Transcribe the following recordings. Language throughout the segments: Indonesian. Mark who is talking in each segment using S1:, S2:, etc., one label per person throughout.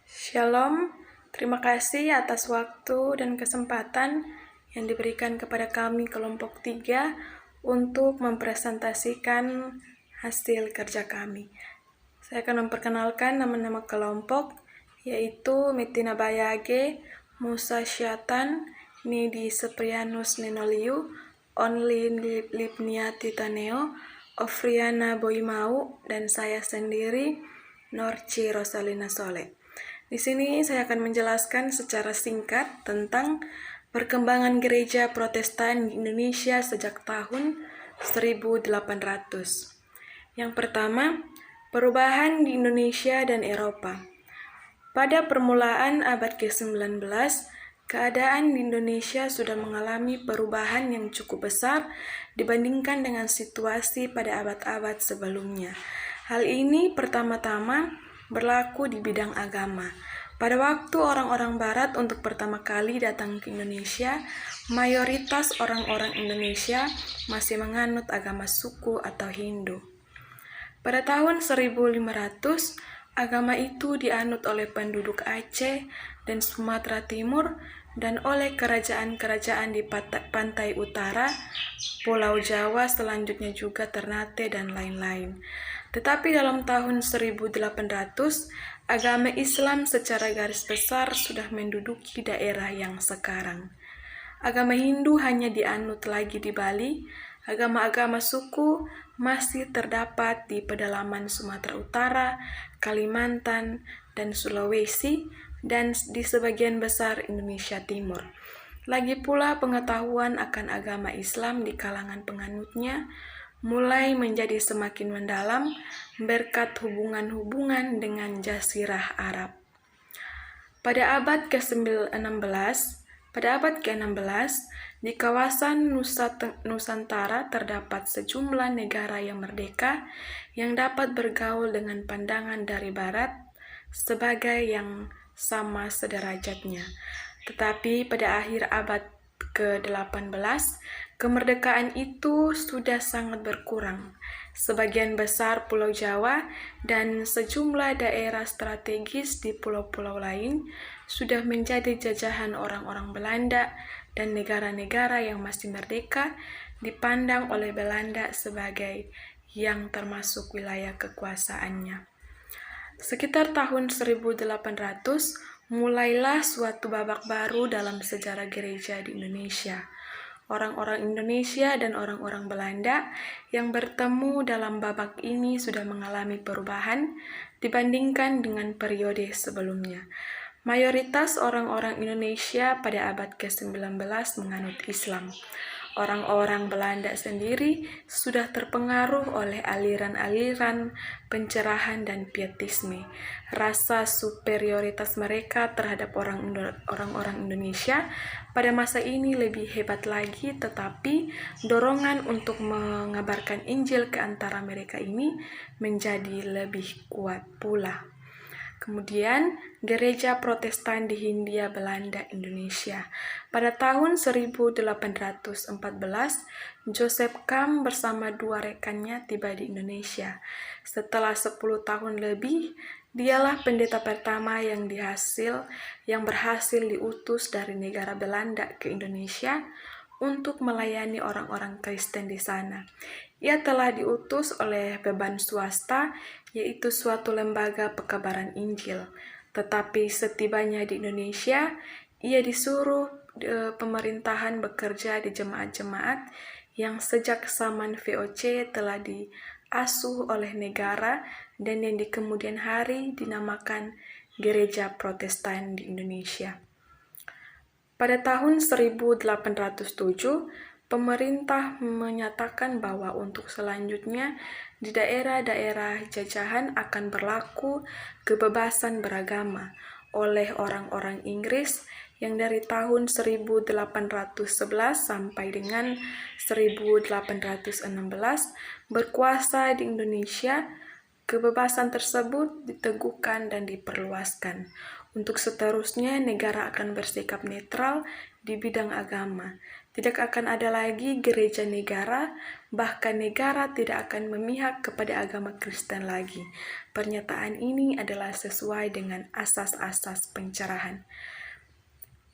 S1: Shalom, terima kasih atas waktu dan kesempatan yang diberikan kepada kami kelompok 3 untuk mempresentasikan hasil kerja kami. Saya akan memperkenalkan nama-nama kelompok, yaitu Metina Bayage, Musa Syatan, Nidi Seprianus Nenoliu, Only Lipnia Titaneo, Ofriana Boimau, dan saya sendiri, Norci Rosalina Soleh. Di sini saya akan menjelaskan secara singkat tentang perkembangan gereja Protestan di Indonesia sejak tahun 1800. Yang pertama, perubahan di Indonesia dan Eropa. Pada permulaan abad ke-19, keadaan di Indonesia sudah mengalami perubahan yang cukup besar dibandingkan dengan situasi pada abad-abad sebelumnya. Hal ini pertama-tama berlaku di bidang agama. Pada waktu orang-orang Barat untuk pertama kali datang ke Indonesia, mayoritas orang-orang Indonesia masih menganut agama suku atau Hindu. Pada tahun 1500, agama itu dianut oleh penduduk Aceh dan Sumatera Timur dan oleh kerajaan-kerajaan di pantai utara, Pulau Jawa, selanjutnya juga Ternate dan lain-lain. Tetapi dalam tahun 1800, agama Islam secara garis besar sudah menduduki daerah yang sekarang. Agama Hindu hanya dianut lagi di Bali. Agama-agama suku masih terdapat di pedalaman Sumatera Utara, Kalimantan, dan Sulawesi, dan di sebagian besar Indonesia Timur. Lagi pula pengetahuan akan agama Islam di kalangan penganutnya mulai menjadi semakin mendalam berkat hubungan-hubungan dengan Jazirah Arab. Pada abad ke-16, di kawasan Nusantara terdapat sejumlah negara yang merdeka yang dapat bergaul dengan pandangan dari Barat sebagai yang sama sederajatnya. Tetapi pada akhir abad ke-18, kemerdekaan itu sudah sangat berkurang. Sebagian besar Pulau Jawa dan sejumlah daerah strategis di pulau-pulau lain sudah menjadi jajahan orang-orang Belanda, dan negara-negara yang masih merdeka dipandang oleh Belanda sebagai yang termasuk wilayah kekuasaannya. Sekitar tahun 1800, mulailah suatu babak baru dalam sejarah gereja di Indonesia. Orang-orang Indonesia dan orang-orang Belanda yang bertemu dalam babak ini sudah mengalami perubahan dibandingkan dengan periode sebelumnya. Mayoritas orang-orang Indonesia pada abad ke-19 menganut Islam. Orang-orang Belanda sendiri sudah terpengaruh oleh aliran-aliran pencerahan dan pietisme. Rasa superioritas mereka terhadap orang-orang Indonesia pada masa ini lebih hebat lagi, tetapi dorongan untuk mengabarkan Injil ke antara mereka ini menjadi lebih kuat pula. Kemudian, Gereja Protestan di Hindia Belanda Indonesia. Pada tahun 1814, Joseph Kam bersama 2 rekannya tiba di Indonesia. Setelah 10 tahun lebih, dialah pendeta pertama yang berhasil diutus dari negara Belanda ke Indonesia untuk melayani orang-orang Kristen di sana. Ia telah diutus oleh beban swasta, yaitu suatu lembaga pekabaran Injil. Tetapi setibanya di Indonesia, ia disuruh pemerintahan bekerja di jemaat-jemaat yang sejak zaman VOC telah diasuh oleh negara dan yang di kemudian hari dinamakan Gereja Protestan di Indonesia. Pada tahun 1807, pemerintah menyatakan bahwa untuk selanjutnya di daerah-daerah jajahan akan berlaku kebebasan beragama oleh orang-orang Inggris yang dari tahun 1811 sampai dengan 1816 berkuasa di Indonesia. Kebebasan tersebut diteguhkan dan diperluaskan. Untuk seterusnya, negara akan bersikap netral di bidang agama. Tidak akan ada lagi gereja negara, Bahkan negara tidak akan memihak kepada agama Kristen lagi. Pernyataan ini adalah sesuai dengan asas-asas pencerahan.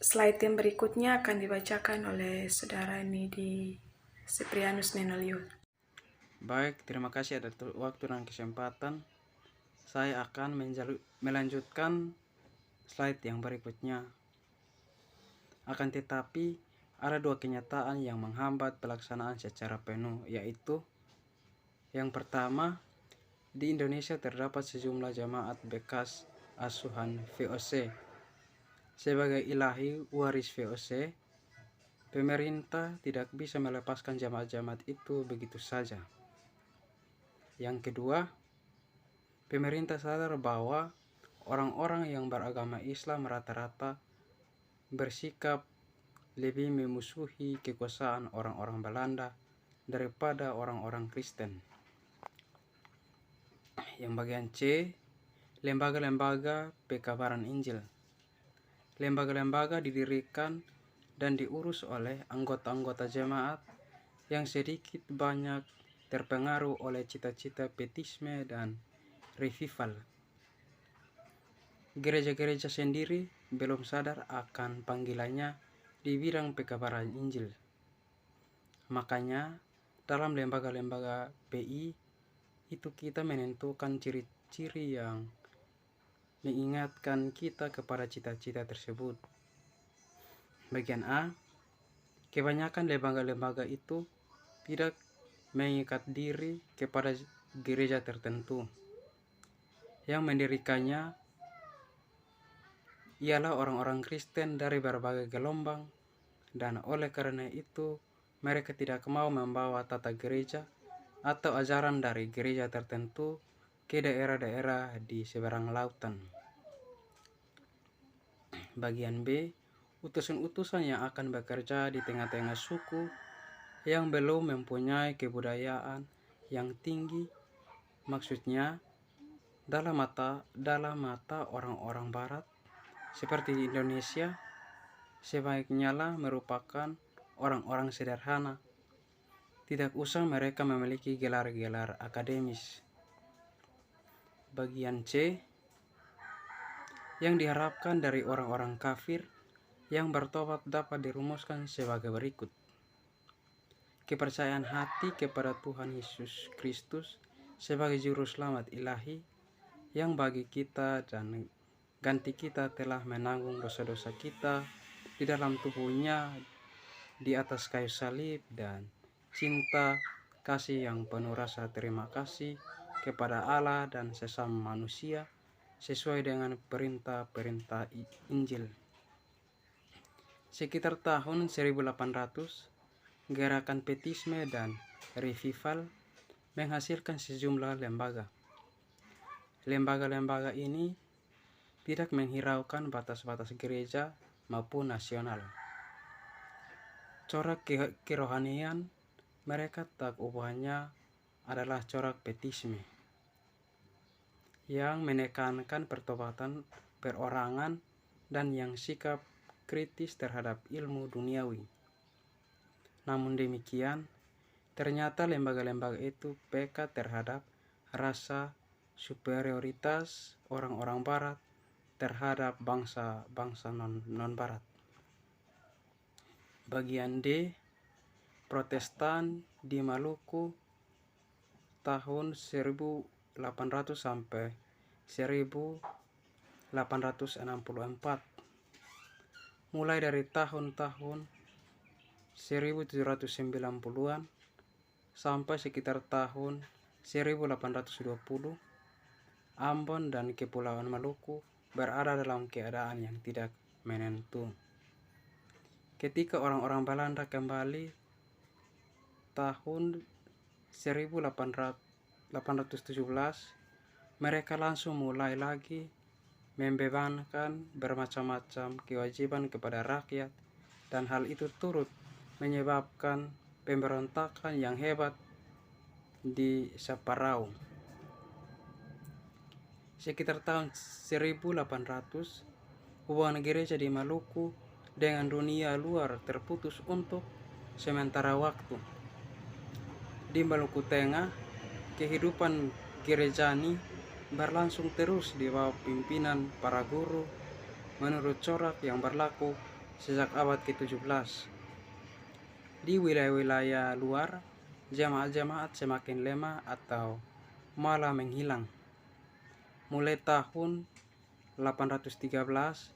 S1: Slide yang berikutnya akan dibacakan oleh Saudara Nidi Siprianus Nenolio.
S2: Baik, terima kasih atas waktu dan kesempatan. Saya akan melanjutkan slide yang berikutnya. Akan tetapi, ada dua kenyataan yang menghambat pelaksanaan secara penuh, yaitu yang pertama, di Indonesia terdapat sejumlah jemaat bekas asuhan VOC. Sebagai ilahi waris VOC, pemerintah tidak bisa melepaskan jemaat-jemaat itu begitu saja. Yang kedua, pemerintah sadar bahwa orang-orang yang beragama Islam rata-rata bersikap lebih memusuhi kekuasaan orang-orang Belanda daripada orang-orang Kristen. Yang bagian C, lembaga-lembaga pekabaran Injil. Lembaga-lembaga didirikan dan diurus oleh anggota-anggota jemaat yang sedikit banyak terpengaruh oleh cita-cita pietisme dan revival. Gereja-gereja sendiri belum sadar akan panggilannya di bidang pekabaran Injil. Makanya, dalam lembaga-lembaga PI, itu kita menentukan ciri-ciri yang mengingatkan kita kepada cita-cita tersebut. Bagian A, kebanyakan lembaga-lembaga itu tidak mengikat diri kepada gereja tertentu. Yang mendirikannya ialah orang-orang Kristen dari berbagai gelombang, dan oleh karena itu mereka tidak mau membawa tata gereja atau ajaran dari gereja tertentu ke daerah-daerah di seberang lautan. Bagian B, utusan-utusan yang akan bekerja di tengah-tengah suku yang belum mempunyai kebudayaan yang tinggi, maksudnya dalam mata orang-orang barat seperti di Indonesia, sebaiknya merupakan orang-orang sederhana. Tidak usah mereka memiliki gelar-gelar akademis. Bagian C, yang diharapkan dari orang-orang kafir yang bertobat dapat dirumuskan sebagai berikut. Kepercayaan hati kepada Tuhan Yesus Kristus sebagai juru selamat ilahi yang bagi kita dan ganti kita telah menanggung dosa-dosa kita di dalam tubuhnya di atas kayu salib, dan cinta kasih yang penuh rasa terima kasih kepada Allah dan sesama manusia sesuai dengan perintah-perintah Injil. Sekitar tahun 1800, gerakan pietisme dan revival menghasilkan sejumlah lembaga. Lembaga-lembaga ini tidak menghiraukan batas-batas gereja maupun nasional. Corak kerohanian mereka tak ubahnya adalah corak pietisme yang menekankan pertobatan perorangan dan yang sikap kritis terhadap ilmu duniawi. Namun demikian, ternyata lembaga-lembaga itu peka terhadap rasa superioritas orang-orang barat terhadap bangsa-bangsa non-barat. Bagian D, Protestan di Maluku tahun 1800 sampai 1864. Mulai dari tahun-tahun 1790-an sampai sekitar tahun 1820, Ambon dan Kepulauan Maluku berada dalam keadaan yang tidak menentu. Ketika orang-orang Belanda kembali tahun 1817, mereka langsung mulai lagi membebankan bermacam-macam kewajiban kepada rakyat, dan hal itu turut menyebabkan pemberontakan yang hebat di Saparau. Sekitar tahun 1800, hubungan gereja di Maluku dengan dunia luar terputus untuk sementara waktu. Di Maluku Tengah, kehidupan gerejani berlangsung terus di bawah pimpinan para guru menurut corak yang berlaku sejak abad ke-17. Di wilayah-wilayah luar, jemaat-jemaat semakin lemah atau malah menghilang. Mulai tahun 813,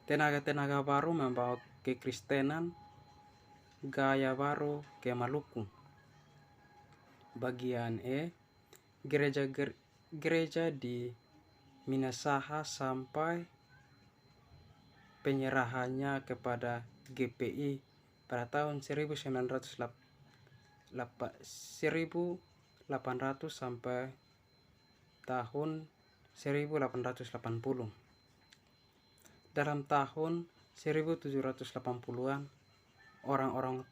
S2: tenaga-tenaga baru membawa kekristenan gaya baru ke Maluku. Bagian E, gereja di Minasaha sampai penyerahannya kepada GPI pada tahun 1800 sampai tahun 1880. Dalam tahun 1780-an, orang-orang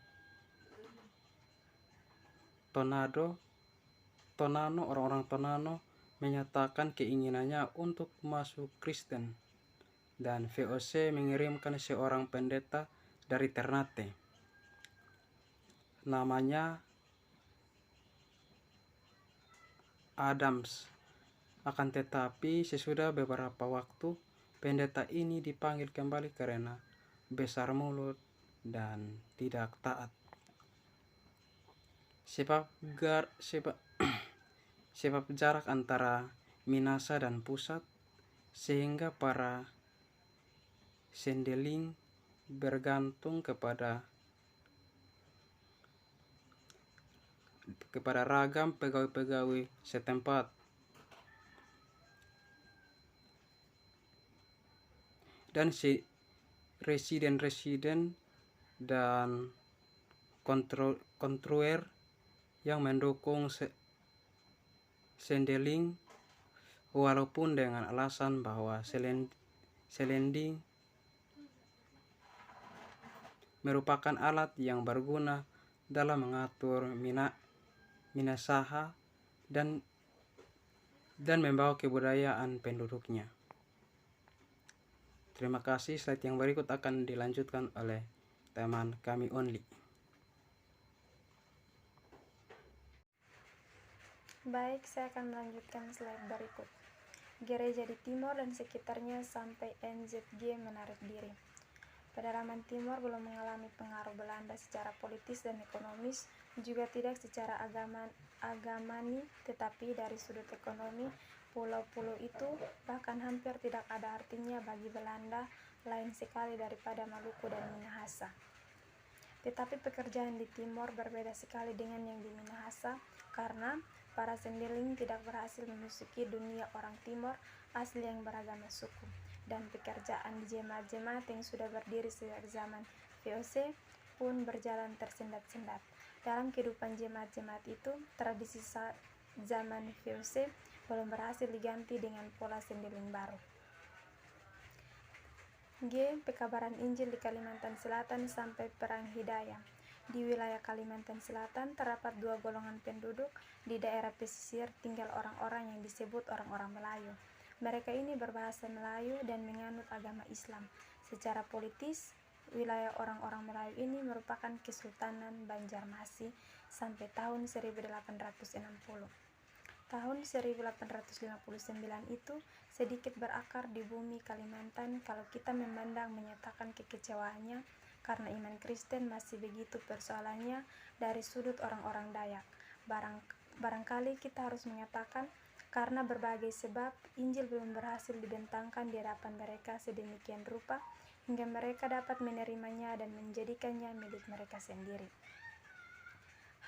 S2: Tonano menyatakan keinginannya untuk masuk Kristen, dan VOC mengirimkan seorang pendeta dari Ternate. Namanya Adams. Akan tetapi sesudah beberapa waktu, pendeta ini dipanggil kembali karena besar mulut dan tidak taat. Sebab jarak antara Minasa dan pusat, sehingga para sendeling bergantung kepada ragam pegawai-pegawai setempat. Dan residen dan kontroler yang mendukung sendeling, walaupun dengan alasan bahwa selending merupakan alat yang berguna dalam mengatur Minasaha dan membawa kebudayaan penduduknya. Terima kasih. Slide yang berikut akan dilanjutkan oleh teman kami Only.
S3: Baik, saya akan melanjutkan slide berikut. Gereja di Timor dan sekitarnya sampai NZG menarik diri. Pedalaman Timor belum mengalami pengaruh Belanda secara politis dan ekonomis, juga tidak secara agamani, tetapi dari sudut ekonomi, pulau-pulau itu bahkan hampir tidak ada artinya bagi Belanda, lain sekali daripada Maluku dan Minahasa. Tetapi pekerjaan di Timor berbeda sekali dengan yang di Minahasa, karena para sendeling tidak berhasil memasuki dunia orang Timor asli yang beragama suku, dan pekerjaan di jemaat-jemaat yang sudah berdiri sejak zaman VOC pun berjalan tersendat-sendat. Dalam kehidupan jemaat-jemaat itu, tradisi zaman VOC belum berhasil diganti dengan pola sendeling baru. G. Pekabaran Injil di Kalimantan Selatan sampai Perang Hidayah. Di wilayah Kalimantan Selatan terdapat dua golongan penduduk. Di daerah pesisir tinggal orang-orang yang disebut orang-orang Melayu. Mereka ini berbahasa Melayu dan menganut agama Islam. Secara politis, wilayah orang-orang Melayu ini merupakan Kesultanan Banjarmasin sampai tahun 1860. Tahun 1859 itu sedikit berakar di bumi Kalimantan kalau kita menyatakan kekecewaannya karena iman Kristen masih begitu persoalannya dari sudut orang-orang Dayak. Barangkali kita harus mengatakan karena berbagai sebab Injil belum berhasil dibentangkan di hadapan mereka sedemikian rupa hingga mereka dapat menerimanya dan menjadikannya milik mereka sendiri.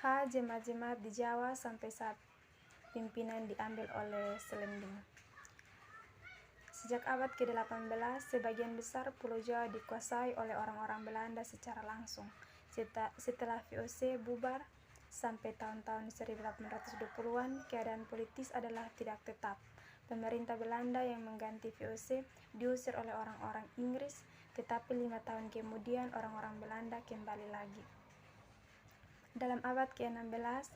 S3: H. Jemaat-jemaat di Jawa sampai saat pimpinan diambil oleh selending. Sejak abad ke-18, sebagian besar Pulau Jawa dikuasai oleh orang-orang Belanda secara langsung. Setelah VOC bubar, sampai tahun-tahun 1820-an, keadaan politis adalah tidak tetap. Pemerintah Belanda yang mengganti VOC diusir oleh orang-orang Inggris, tetapi 5 tahun kemudian orang-orang Belanda kembali lagi. Dalam abad ke-16,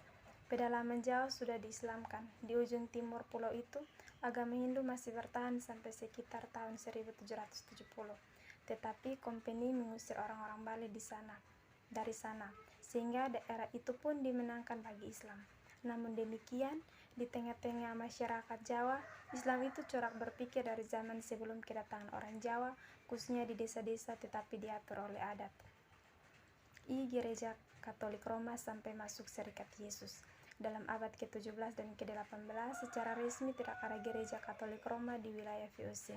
S3: pedalaman Jawa sudah diislamkan. Di ujung timur pulau itu, agama Hindu masih bertahan sampai sekitar tahun 1770. Tetapi Kompeni mengusir orang-orang Bali dari sana. sehingga daerah itu pun dimenangkan bagi Islam. Namun demikian, di tengah-tengah masyarakat Jawa, Islam itu corak berpikir dari zaman sebelum kedatangan orang Jawa, khususnya di desa-desa, tetapi diatur oleh adat. Gereja Katolik Roma sampai masuk Serikat Yesus. Dalam abad ke-17 dan ke-18, secara resmi tidak ada gereja Katolik Roma di wilayah VOC.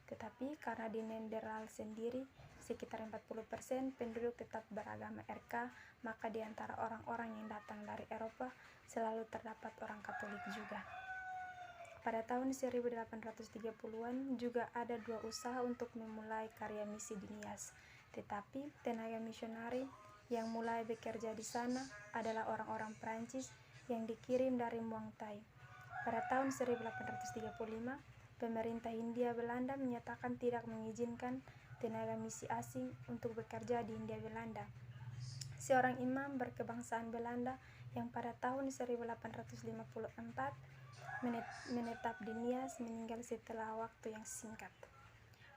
S3: Tetapi karena di Nenderal sendiri, sekitar 40% penduduk tetap beragama RK, maka di antara orang-orang yang datang dari Eropa, selalu terdapat orang Katolik juga. Pada tahun 1830-an juga ada dua usaha untuk memulai karya misi di Nias. Tetapi tenaga misionari yang mulai bekerja di sana adalah orang-orang Prancis yang dikirim dari Muang Thai. Pada tahun 1835, pemerintah Hindia Belanda menyatakan tidak mengizinkan tenaga misi asing untuk bekerja di Hindia Belanda. Seorang imam berkebangsaan Belanda yang pada tahun 1854 menetap di Nias meninggal setelah waktu yang singkat.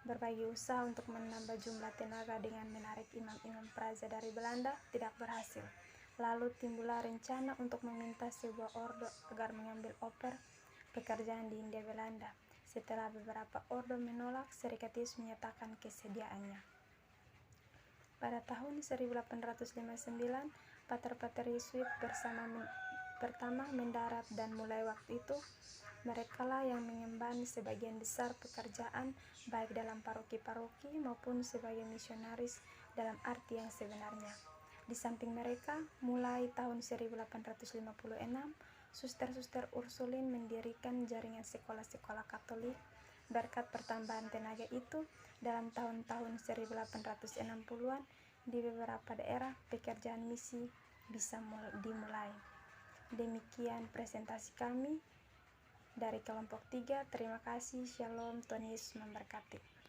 S3: Berbagai usaha untuk menambah jumlah tenaga dengan menarik imam-imam praja dari Belanda tidak berhasil. Lalu timbullah rencana untuk meminta sebuah ordo agar mengambil oper pekerjaan di Hindia Belanda. Setelah beberapa ordo menolak, Serikat Yesus menyatakan kesediaannya. Pada tahun 1859, pater-pater Yesuit pertama mendarat, dan mulai waktu itu merekalah yang mengemban sebagian besar pekerjaan baik dalam paroki-paroki maupun sebagai misionaris dalam arti yang sebenarnya. Di samping mereka, mulai tahun 1856, suster-suster Ursulin mendirikan jaringan sekolah-sekolah Katolik. Berkat pertambahan tenaga itu, dalam tahun-tahun 1860-an di beberapa daerah pekerjaan misi bisa dimulai. Demikian presentasi kami dari kelompok 3. Terima kasih. Shalom. Tuhan Yesus memberkati.